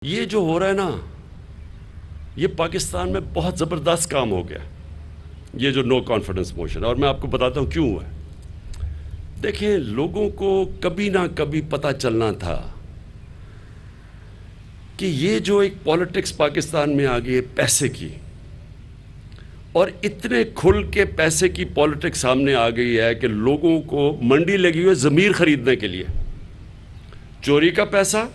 یہ جو ہو رہا ہے نا، یہ پاکستان میں بہت زبردست کام ہو گیا، یہ جو نو کانفیڈنس موشن، اور میں آپ کو بتاتا ہوں کیوں ہوا ہے۔ دیکھیں، لوگوں کو کبھی نہ کبھی پتہ چلنا تھا کہ یہ جو ایک پالیٹکس پاکستان میں آ گئی ہے پیسے کی، اور اتنے کھل کے پیسے کی پالیٹکس سامنے آ گئی ہے کہ لوگوں کو منڈی لگی ہوئی ہے ضمیر خریدنے کے لیے۔ چوری کا پیسہ،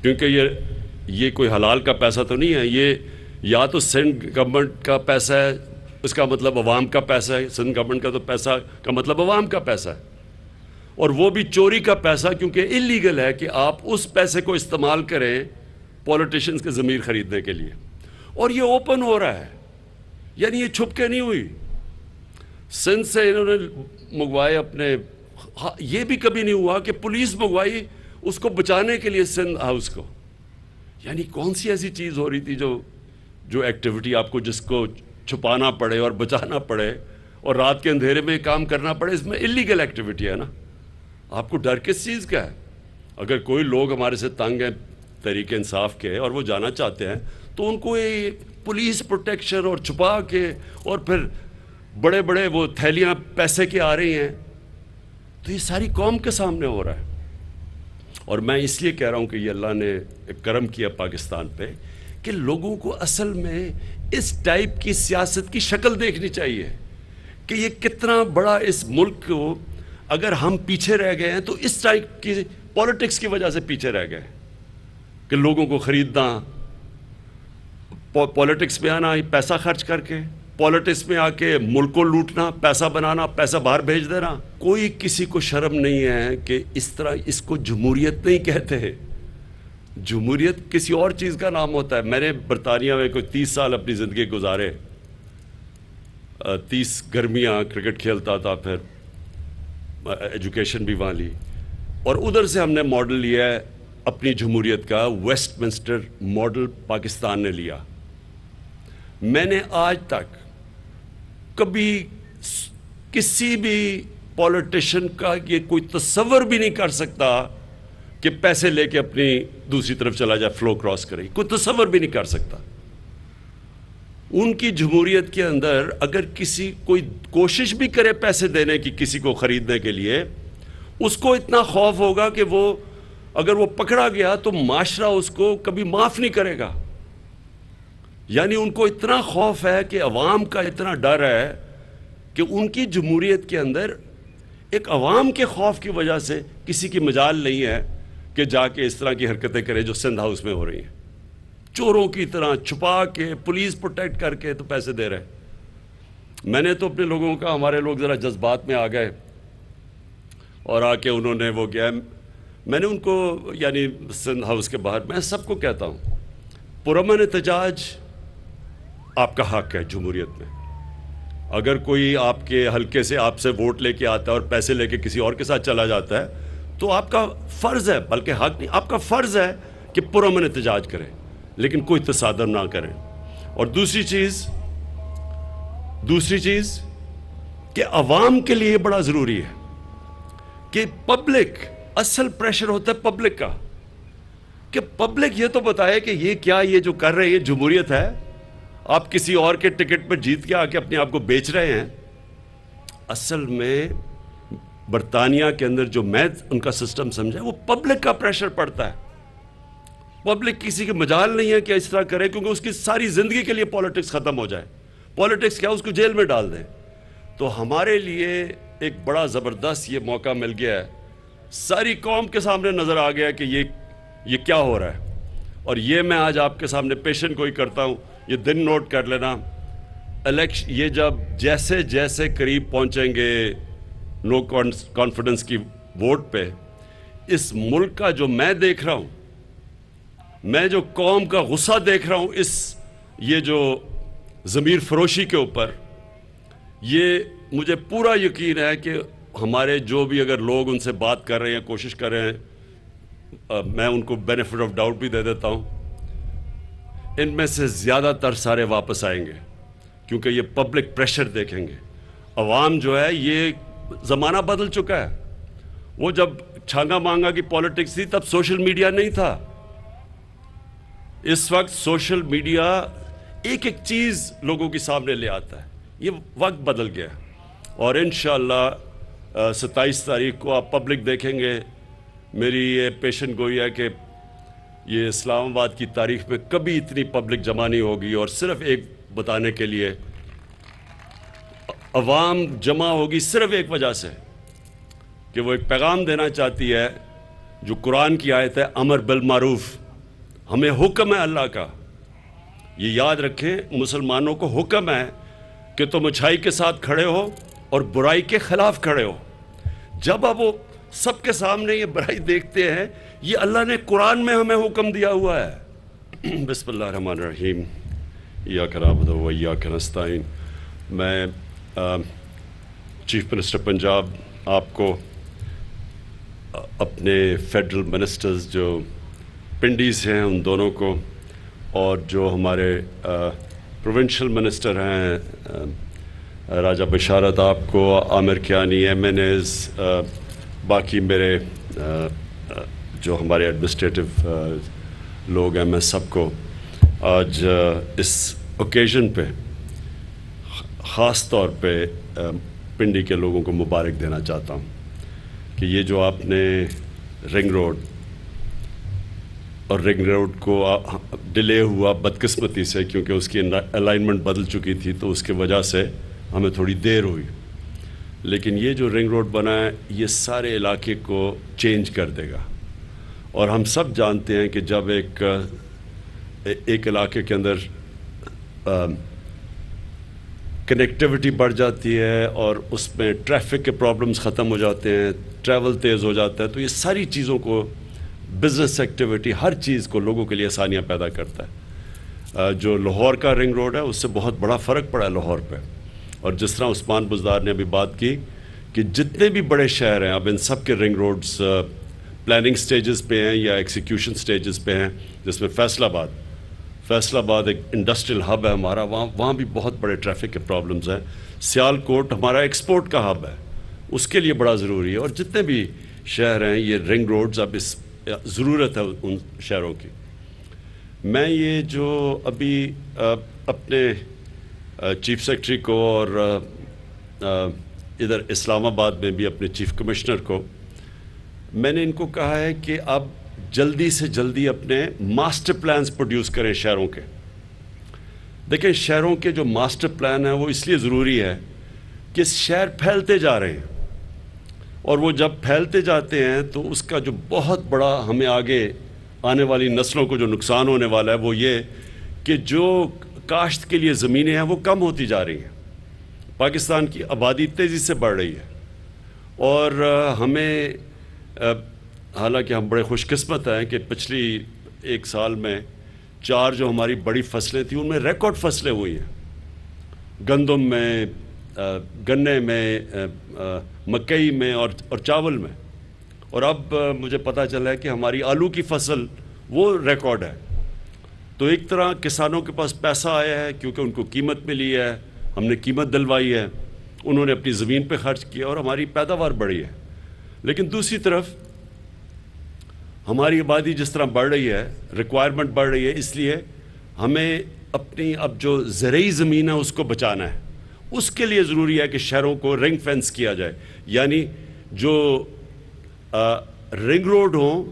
کیونکہ یہ کوئی حلال کا پیسہ تو نہیں ہے، یہ یا تو سندھ گورنمنٹ کا پیسہ ہے، اس کا مطلب عوام کا پیسہ ہے۔ سندھ گورنمنٹ کا تو پیسہ کا مطلب عوام کا پیسہ ہے، اور وہ بھی چوری کا پیسہ، کیونکہ اللیگل ہے کہ آپ اس پیسے کو استعمال کریں پولیٹیشینز کے ضمیر خریدنے کے لیے۔ اور یہ اوپن ہو رہا ہے، یعنی یہ چھپ کے نہیں ہوئی۔ سندھ سے انہوں نے منگوائے اپنے، یہ بھی کبھی نہیں ہوا کہ پولیس منگوائی اس کو بچانے کے لیے سندھ ہاؤس کو۔ یعنی کون سی ایسی چیز ہو رہی تھی جو ایکٹیویٹی آپ کو جس کو چھپانا پڑے اور بچانا پڑے اور رات کے اندھیرے میں کام کرنا پڑے، اس میں اللیگل ایکٹیویٹی ہے نا۔ آپ کو ڈر کس چیز کا ہے؟ اگر کوئی لوگ ہمارے سے تنگ ہیں تحریک انصاف کے اور وہ جانا چاہتے ہیں تو ان کو یہ پولیس پروٹیکشن اور چھپا کے، اور پھر بڑے بڑے وہ تھیلیاں پیسے کے آ رہی ہیں، تو یہ ساری قوم کے سامنے ہو رہا ہے۔ اور میں اس لیے کہہ رہا ہوں کہ یہ اللہ نے ایک کرم کیا پاکستان پہ کہ لوگوں کو اصل میں اس ٹائپ کی سیاست کی شکل دیکھنی چاہیے کہ یہ کتنا بڑا اس ملک کو، اگر ہم پیچھے رہ گئے ہیں تو اس ٹائپ کی پولیٹکس کی وجہ سے پیچھے رہ گئے کہ لوگوں کو خریدنا، پولیٹکس میں آنا پیسہ خرچ کر کے، پولیٹکس میں آ کے ملک کو لوٹنا، پیسہ بنانا، پیسہ باہر بھیج دینا۔ کوئی کسی کو شرم نہیں ہے کہ اس طرح اس کو جمہوریت نہیں کہتے ہیں۔ جمہوریت کسی اور چیز کا نام ہوتا ہے۔ میں نے برطانیہ میں کوئی 30 سال اپنی زندگی گزارے، 30 گرمیاں کرکٹ کھیلتا تھا، پھر ایجوکیشن بھی وہاں لی، اور ادھر سے ہم نے ماڈل لیا ہے اپنی جمہوریت کا۔ ویسٹ منسٹر ماڈل پاکستان نے لیا۔ میں نے آج تک کبھی کسی بھی پولیٹیشین کا یہ کوئی تصور بھی نہیں کر سکتا کہ پیسے لے کے اپنی دوسری طرف چلا جائے، فلو کراس کرے، کوئی تصور بھی نہیں کر سکتا۔ ان کی جمہوریت کے اندر اگر کسی کوئی کوشش بھی کرے پیسے دینے کی کسی کو خریدنے کے لیے، اس کو اتنا خوف ہوگا کہ وہ اگر وہ پکڑا گیا تو معاشرہ اس کو کبھی معاف نہیں کرے گا۔ یعنی ان کو اتنا خوف ہے کہ عوام کا اتنا ڈر ہے کہ ان کی جمہوریت کے اندر ایک عوام کے خوف کی وجہ سے کسی کی مجال نہیں ہے کہ جا کے اس طرح کی حرکتیں کرے جو سندھ ہاؤس میں ہو رہی ہیں، چوروں کی طرح چھپا کے، پولیس پروٹیکٹ کر کے تو پیسے دے رہے۔ میں نے تو اپنے لوگوں کا، ہمارے لوگ ذرا جذبات میں آ گئے اور آ کے انہوں نے وہ کیا، میں نے ان کو، یعنی سندھ ہاؤس کے باہر، میں سب کو کہتا ہوں پرامن احتجاج آپ کا حق ہے جمہوریت میں۔ اگر کوئی آپ کے حلقے سے آپ سے ووٹ لے کے آتا ہے اور پیسے لے کے کسی اور کے ساتھ چلا جاتا ہے تو آپ کا فرض ہے، بلکہ حق نہیں، آپ کا فرض ہے کہ پرامن احتجاج کریں، لیکن کوئی تصادم نہ کریں۔ اور دوسری چیز کہ عوام کے لیے بڑا ضروری ہے کہ پبلک، اصل پریشر ہوتا ہے پبلک کا، کہ پبلک یہ تو بتائے کہ یہ کیا، یہ جو کر رہے ہیں یہ جمہوریت ہے؟ آپ کسی اور کے ٹکٹ پر جیت کے آ کے اپنے آپ کو بیچ رہے ہیں۔ اصل میں برطانیہ کے اندر جو میں ان کا سسٹم سمجھا، وہ پبلک کا پریشر پڑتا ہے۔ پبلک کسی کے مجال نہیں ہے کہ اس طرح کرے، کیونکہ اس کی ساری زندگی کے لیے پولیٹکس ختم ہو جائے۔ پولیٹکس کیا، اس کو جیل میں ڈال دیں۔ تو ہمارے لیے ایک بڑا زبردست یہ موقع مل گیا ہے، ساری قوم کے سامنے نظر آ گیا کہ یہ کیا ہو رہا ہے۔ اور یہ میں آج آپ کے سامنے پیشن گوئی کرتا ہوں، یہ دن نوٹ کر لینا، الیکشن یہ جب جیسے جیسے قریب پہنچیں گے نو کانفیڈنس کی ووٹ پہ، اس ملک کا جو میں دیکھ رہا ہوں، میں جو قوم کا غصہ دیکھ رہا ہوں، یہ جو ضمیر فروشی کے اوپر، یہ مجھے پورا یقین ہے کہ ہمارے جو بھی اگر لوگ ان سے بات کر رہے ہیں، کوشش کر رہے ہیں، میں ان کو بینیفٹ آف ڈاؤٹ بھی دے دیتا ہوں، ان میں سے زیادہ تر سارے واپس آئیں گے، کیونکہ یہ پبلک پریشر دیکھیں گے۔ عوام جو ہے، یہ زمانہ بدل چکا ہے۔ وہ جب چھانگا مانگا کی پولیٹکس تھی تب سوشل میڈیا نہیں تھا، اس وقت سوشل میڈیا ایک ایک چیز لوگوں کے سامنے لے آتا ہے. یہ وقت بدل گیا اور انشاءاللہ 27 تاریخ کو آپ پبلک دیکھیں گے. میری یہ پیشن گوئی ہے کہ یہ اسلام آباد کی تاریخ میں کبھی اتنی پبلک جمع نہیں ہوگی، اور صرف ایک بتانے کے لیے عوام جمع ہوگی صرف ایک وجہ سے کہ وہ ایک پیغام دینا چاہتی ہے جو قرآن کی آیت ہے امر بالمعروف. ہمیں حکم ہے اللہ کا، یہ یاد رکھیں مسلمانوں کو حکم ہے کہ تم اچھائی کے ساتھ کھڑے ہو اور برائی کے خلاف کھڑے ہو. جب اب وہ سب کے سامنے یہ برائی دیکھتے ہیں، یہ اللہ نے قرآن میں ہمیں حکم دیا ہوا ہے. بسم اللہ الرحمن الرحیم. ایاک نعبد و ایاک نستعین. میں چیف منسٹر پنجاب آپ کو اپنے فیڈرل منسٹرز جو پنڈیز ہیں ان دونوں کو، اور جو ہمارے پروونشل منسٹر ہیں راجہ بشارت آپ کو، عامر کیانی، ایم این ایز، باقی میرے جو ہمارے ایڈمنسٹریٹو لوگ ہیں، میں سب کو آج اس اوکیزن پہ خاص طور پہ پنڈی کے لوگوں کو مبارک دینا چاہتا ہوں کہ یہ جو آپ نے رنگ روڈ، اور رنگ روڈ کو ڈیلے ہوا بدقسمتی سے کیونکہ اس کی الائنمنٹ بدل چکی تھی تو اس کی وجہ سے ہمیں تھوڑی دیر ہوئی، لیکن یہ جو رنگ روڈ بنا ہے یہ سارے علاقے کو چینج کر دے گا. اور ہم سب جانتے ہیں کہ جب ایک علاقے کے اندر کنیکٹیوٹی بڑھ جاتی ہے اور اس میں ٹریفک کے پرابلمز ختم ہو جاتے ہیں، ٹریول تیز ہو جاتا ہے، تو یہ ساری چیزوں کو، بزنس ایکٹیویٹی، ہر چیز کو لوگوں کے لیے آسانیاں پیدا کرتا ہے. جو لاہور کا رنگ روڈ ہے اس سے بہت بڑا فرق پڑا ہے لاہور پہ. اور جس طرح عثمان بزدار نے ابھی بات کی کہ جتنے بھی بڑے شہر ہیں اب ان سب کے رنگ روڈز پلاننگ سٹیجز پہ ہیں یا ایکسیکیوشن سٹیجز پہ ہیں، جس میں فیصل آباد ایک انڈسٹریل ہب ہے ہمارا، وہاں بھی بہت بڑے ٹریفک کے پرابلمز ہیں. سیالکوٹ ہمارا ایکسپورٹ کا ہب ہے، اس کے لیے بڑا ضروری ہے. اور جتنے بھی شہر ہیں یہ رنگ روڈز اب اس ضرورت ہے ان شہروں کی. میں یہ جو ابھی اپنے چیف سیکرٹری کو اور ادھر اسلام آباد میں بھی اپنے چیف کمشنر کو میں نے ان کو کہا ہے کہ اب جلدی سے جلدی اپنے ماسٹر پلانز پروڈیوس کریں شہروں کے. دیکھیں شہروں کے جو ماسٹر پلان ہیں وہ اس لیے ضروری ہے کہ شہر پھیلتے جا رہے ہیں، اور وہ جب پھیلتے جاتے ہیں تو اس کا جو بہت بڑا ہمیں آگے آنے والی نسلوں کو جو نقصان ہونے والا ہے وہ یہ کہ جو کاشت کے لیے زمینیں ہیں وہ کم ہوتی جا رہی ہیں. پاکستان کی آبادی تیزی سے بڑھ رہی ہے، اور ہمیں حالانکہ ہم بڑے خوش قسمت ہیں کہ پچھلی ایک سال میں 4 جو ہماری بڑی فصلیں تھیں ان میں ریکارڈ فصلیں ہوئی ہیں، گندم میں، گنے میں، مکئی میں اور چاول میں. اور اب مجھے پتہ چلا ہے کہ ہماری آلو کی فصل وہ ریکارڈ ہے. تو ایک طرح کسانوں کے پاس پیسہ آیا ہے کیونکہ ان کو قیمت ملی ہے، ہم نے قیمت دلوائی ہے، انہوں نے اپنی زمین پہ خرچ کیا اور ہماری پیداوار بڑھی ہے. لیکن دوسری طرف ہماری آبادی جس طرح بڑھ رہی ہے، ریکوائرمنٹ بڑھ رہی ہے، اس لیے ہمیں اپنی اب جو زرعی زمین ہے اس کو بچانا ہے. اس کے لیے ضروری ہے کہ شہروں کو رنگ فینس کیا جائے، یعنی جو رنگ روڈ ہوں،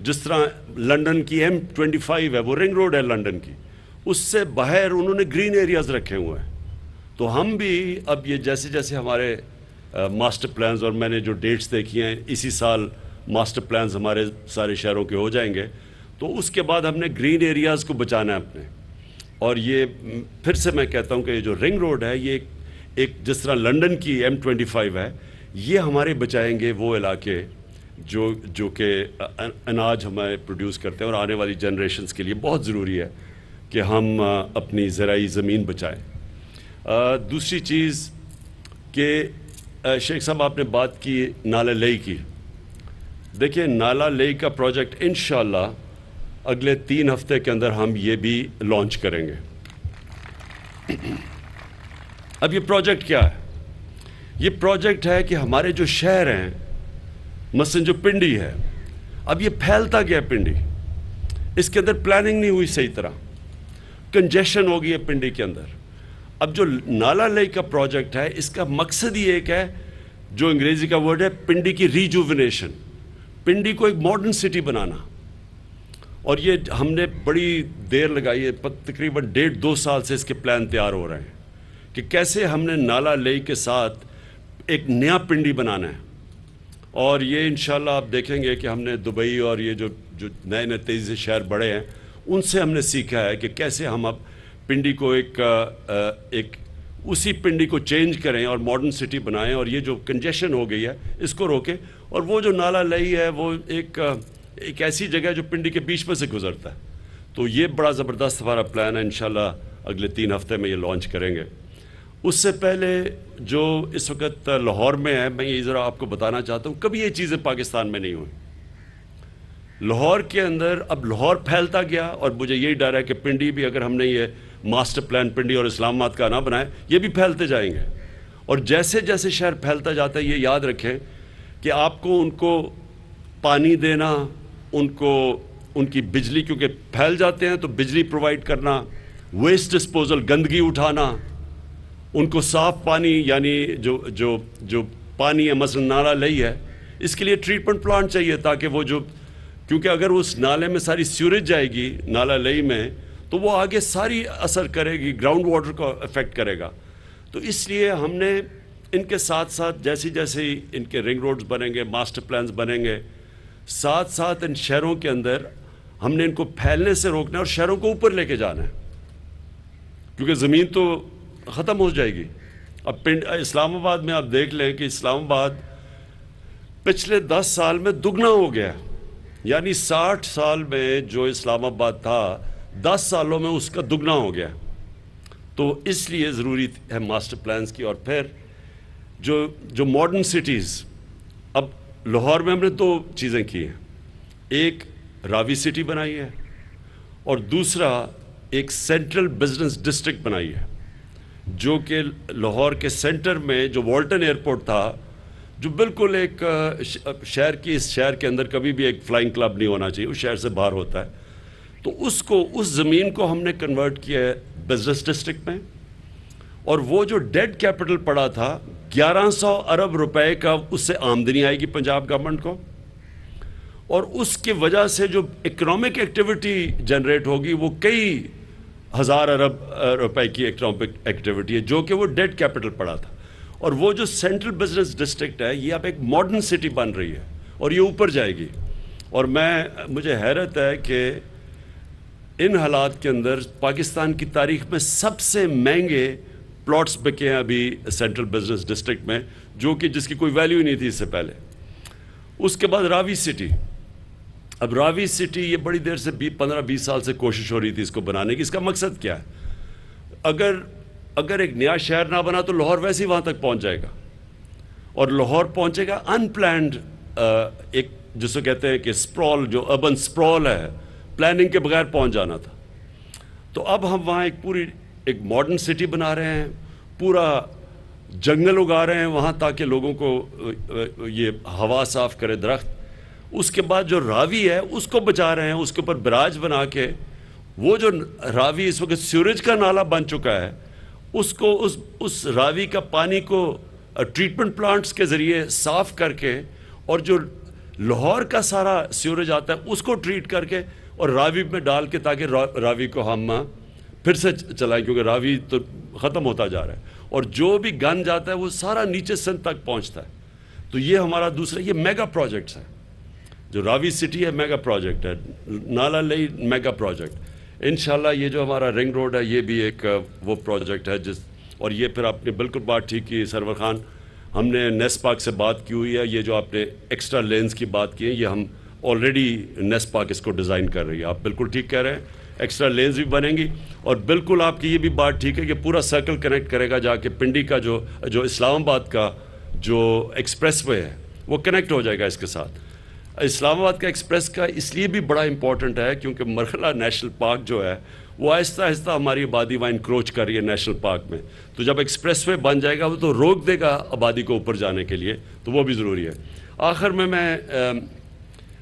جس طرح لنڈن کی M25 ہے وہ رنگ روڈ ہے لنڈن کی، اس سے باہر انہوں نے گرین ایریاز رکھے ہوئے ہیں. تو ہم بھی اب یہ جیسے جیسے ہمارے ماسٹر پلانز، اور میں نے جو ڈیٹس دیکھی ہیں اسی سال ماسٹر پلانز ہمارے سارے شہروں کے ہو جائیں گے، تو اس کے بعد ہم نے گرین ایریاز کو بچانا ہے اپنے. اور یہ پھر سے میں کہتا ہوں کہ یہ جو رنگ روڈ ہے یہ ایک جس طرح لنڈن کی M25 ہے، یہ ہمارے بچائیں گے وہ علاقے جو کہ اناج ہمیں پروڈیوس کرتے ہیں، اور آنے والی جنریشنز کے لیے بہت ضروری ہے کہ ہم اپنی زرعی زمین بچائیں. دوسری چیز کہ شیخ صاحب آپ نے بات کی نالہ لئی کی. دیکھیں نالہ لئی کا پروجیکٹ انشاءاللہ اگلے 3 ہفتے کے اندر ہم یہ بھی لانچ کریں گے. اب یہ پروجیکٹ کیا ہے؟ یہ پروجیکٹ ہے کہ ہمارے جو شہر ہیں، مثلا جو پنڈی ہے، اب یہ پھیلتا گیا پنڈی. اس کے اندر پلاننگ نہیں ہوئی صحیح طرح, کنجیشن ہو گئی ہے پنڈی کے اندر. اب جو نالا لئی کا پروجیکٹ ہے اس کا مقصد ہی ایک ہے, جو انگریزی کا ورڈ ہے پنڈی کی ریجوونیشن, پنڈی کو ایک ماڈرن سٹی بنانا. اور یہ ہم نے بڑی دیر لگائی ہے, تقریباً 1.5-2 سال سے اس کے پلان تیار ہو رہے ہیں کہ کیسے ہم نے نالا لئی کے ساتھ ایک نیا پنڈی بنانا ہے. اور یہ انشاءاللہ آپ دیکھیں گے کہ ہم نے دبئی اور یہ جو نئے نئے تیزی سے شہر بڑھے ہیں ان سے ہم نے سیکھا ہے کہ کیسے ہم اب پنڈی کو ایک اسی پنڈی کو چینج کریں اور ماڈرن سٹی بنائیں, اور یہ جو کنجیشن ہو گئی ہے اس کو روکیں. اور وہ جو نالا لئی ہے وہ ایک ایسی جگہ ہے جو پنڈی کے بیچ میں سے گزرتا ہے. تو یہ بڑا زبردست ہمارا پلان ہے, انشاءاللہ اگلے 3 ہفتے میں یہ لانچ کریں گے. اس سے پہلے جو اس وقت لاہور میں ہے, میں یہ ذرا آپ کو بتانا چاہتا ہوں, کبھی یہ چیزیں پاکستان میں نہیں ہوئی. لاہور کے اندر اب لاہور پھیلتا گیا, اور مجھے یہی ڈر ہے کہ پنڈی بھی اگر ہم نے یہ ماسٹر پلان پنڈی اور اسلام آباد کا نہ بنائے, یہ بھی پھیلتے جائیں گے. اور جیسے جیسے شہر پھیلتا جاتا ہے یہ یاد رکھیں کہ آپ کو ان کو پانی دینا, ان کی بجلی, کیونکہ پھیل جاتے ہیں تو بجلی پرووائڈ کرنا, ویسٹ ڈسپوزل, گندگی اٹھانا, ان کو صاف پانی, یعنی جو پانی ہے مثلا نالا لئی ہے اس کے لیے ٹریٹمنٹ پلانٹ چاہیے, تاکہ وہ کیونکہ اگر اس نالے میں ساری سیوریج جائے گی نالا لئی میں تو وہ آگے ساری اثر کرے گی, گراؤنڈ واٹر کو افیکٹ کرے گا. تو اس لیے ہم نے ان کے ساتھ ساتھ جیسے ان کے رنگ روڈز بنیں گے, ماسٹر پلانز بنیں گے, ساتھ ساتھ ان شہروں کے اندر ہم نے ان کو پھیلنے سے روکنا ہے اور شہروں کو اوپر لے کے جانا ہے, کیونکہ زمین تو ختم ہو جائے گی. اب اسلام آباد میں آپ دیکھ لیں کہ اسلام آباد پچھلے 10 سال میں دگنا ہو گیا, یعنی 60 سال میں جو اسلام آباد تھا 10 سالوں میں اس کا دگنا ہو گیا. تو اس لیے ضروری ہے ماسٹر پلانز کی. اور پھر جو ماڈرن سٹیز, اب لاہور میں ہم نے 2 چیزیں کی ہیں, ایک راوی سٹی بنائی ہے اور دوسرا ایک سینٹرل بزنس ڈسٹرکٹ بنائی ہے, جو کہ لاہور کے سینٹر میں جو والٹن ایئرپورٹ تھا, جو بالکل ایک شہر کی, اس شہر کے اندر کبھی بھی ایک فلائنگ کلب نہیں ہونا چاہیے, اس شہر سے باہر ہوتا ہے. تو اس زمین کو ہم نے کنورٹ کیا ہے بزنس ڈسٹرکٹ میں, اور وہ جو ڈیڈ کیپٹل پڑا تھا 1100 ارب روپے کا, اس سے آمدنی آئے گی پنجاب گورنمنٹ کو, اور اس کی وجہ سے جو اکنامک ایکٹیویٹی جنریٹ ہوگی وہ کئی ہزار ارب روپے کی اکنامک ایکٹیویٹی ہے, جو کہ وہ ڈیڈ کیپٹل پڑا تھا. اور وہ جو سینٹرل بزنس ڈسٹرکٹ ہے یہ اب ایک ماڈرن سٹی بن رہی ہے اور یہ اوپر جائے گی. اور مجھے حیرت ہے کہ ان حالات کے اندر پاکستان کی تاریخ میں سب سے مہنگے پلاٹس بکے ہیں ابھی سینٹرل بزنس ڈسٹرکٹ میں, جو کہ جس کی کوئی ویلیو ہی نہیں تھی اس سے پہلے. اس کے بعد راوی سٹی. اب راوی سٹی یہ بڑی دیر سے 15-20 سال سے کوشش ہو رہی تھی اس کو بنانے کی. اس کا مقصد کیا ہے؟ اگر ایک نیا شہر نہ بنا تو لاہور ویسے ہی وہاں تک پہنچ جائے گا, اور لاہور پہنچے گا ان پلانڈ, ایک جس کو کہتے ہیں کہ سپرول, جو اربن سپرول ہے, پلاننگ کے بغیر پہنچ جانا تھا. تو اب ہم وہاں ایک ماڈرن سٹی بنا رہے ہیں, پورا جنگل اگا رہے ہیں وہاں تاکہ لوگوں کو یہ ہوا صاف کرے, درخت. اس کے بعد جو راوی ہے اس کو بچا رہے ہیں, اس کے اوپر براج بنا کے وہ جو راوی اس وقت سیوریج کا نالا بن چکا ہے اس کو اس راوی کا پانی کو ٹریٹمنٹ پلانٹس کے ذریعے صاف کر کے, اور جو لاہور کا سارا سیوریج آتا ہے اس کو ٹریٹ کر کے اور راوی میں ڈال کے, تاکہ راوی کو ہم پھر سے چلائیں, کیونکہ راوی تو ختم ہوتا جا رہا ہے, اور جو بھی گند جاتا ہے وہ سارا نیچے سندھ تک پہنچتا ہے. تو یہ ہمارا دوسرا, یہ میگا پروجیکٹس ہے. جو راوی سٹی ہے میگا پروجیکٹ ہے, نالا لئی میگا پروجیکٹ. انشاءاللہ یہ جو ہمارا رنگ روڈ ہے یہ بھی ایک وہ پروجیکٹ ہے اور یہ پھر آپ نے بالکل بات ٹھیک کی سرور خان, ہم نے نیس پاک سے بات کی ہوئی ہے. یہ جو آپ نے ایکسٹرا لینز کی بات کی ہے یہ ہم آلریڈی نیس پاک اس کو ڈیزائن کر رہی ہے. آپ بالکل ٹھیک کہہ رہے ہیں, ایکسٹرا لینز بھی بنیں گی, اور بالکل آپ کی یہ بھی بات ٹھیک ہے کہ پورا سرکل کنیکٹ کرے گا جا کے پنڈی کا جو اسلام آباد کا جو ایکسپریس وے ہے وہ کنیکٹ ہو جائے گا اس کے ساتھ. اسلام آباد کا ایکسپریس کا اس لیے بھی بڑا امپورٹنٹ ہے کیونکہ مرحلہ نیشنل پارک جو ہے وہ آہستہ آہستہ ہماری آبادی وہاں انکروچ کر رہی ہے نیشنل پارک میں. تو جب ایکسپریس وے بن جائے گا وہ تو روک دے گا آبادی کو اوپر جانے کے لیے, تو وہ بھی ضروری ہے. آخر میں